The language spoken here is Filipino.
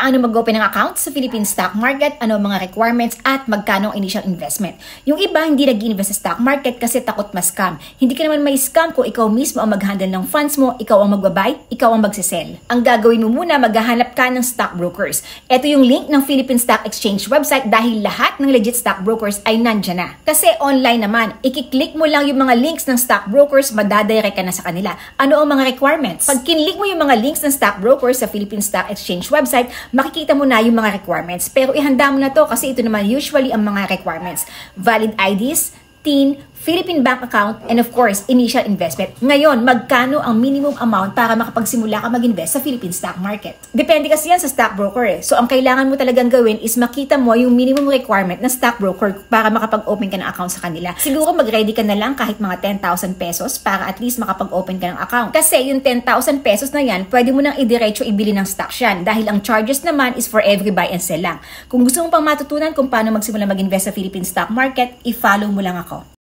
paano mag-open ng account sa Philippine stock market, ano ang mga requirements at magkano ang initial investment. Yung iba hindi nag-invest sa stock market kasi takot ma-scam. Hindi ka naman may scam kung ikaw mismo ang mag-handle ng funds mo, ikaw ang magbabuy, ikaw ang magsisell. Ang gagawin mo muna, maghahanap ka ng stockbrokers. Ito yung link ng Philippine Stock Exchange website dahil lahat ng legit stockbrokers ay nandyan na. Kasi online naman, ikiklik mo lang yung mga links ng stockbrokers, madadirect ka na sa kanila. Ano ang mga requirements? Pag kinlik mo yung mga links ng stockbrokers sa Philippine Stock Exchange website, makikita mo na yung mga requirements. Pero ihanda mo na to kasi ito naman usually ang mga requirements. Valid IDs, TIN, Philippine bank account, and of course, initial investment. Ngayon, magkano ang minimum amount para makapagsimula ka mag-invest sa Philippine stock market? Depende kasi yan sa stockbroker eh. So, ang kailangan mo talagang gawin is makita mo yung minimum requirement ng stockbroker para makapag-open ka ng account sa kanila. Siguro mag-ready ka na lang kahit mga 10,000 pesos para at least makapag-open ka ng account. Kasi yung 10,000 pesos na yan, pwede mo nang idiretso ibili ng stocks yan dahil ang charges naman is for every buy and sell lang. Kung gusto mo pang matutunan kung paano magsimula mag-invest sa Philippine stock market, i-follow mo lang ako.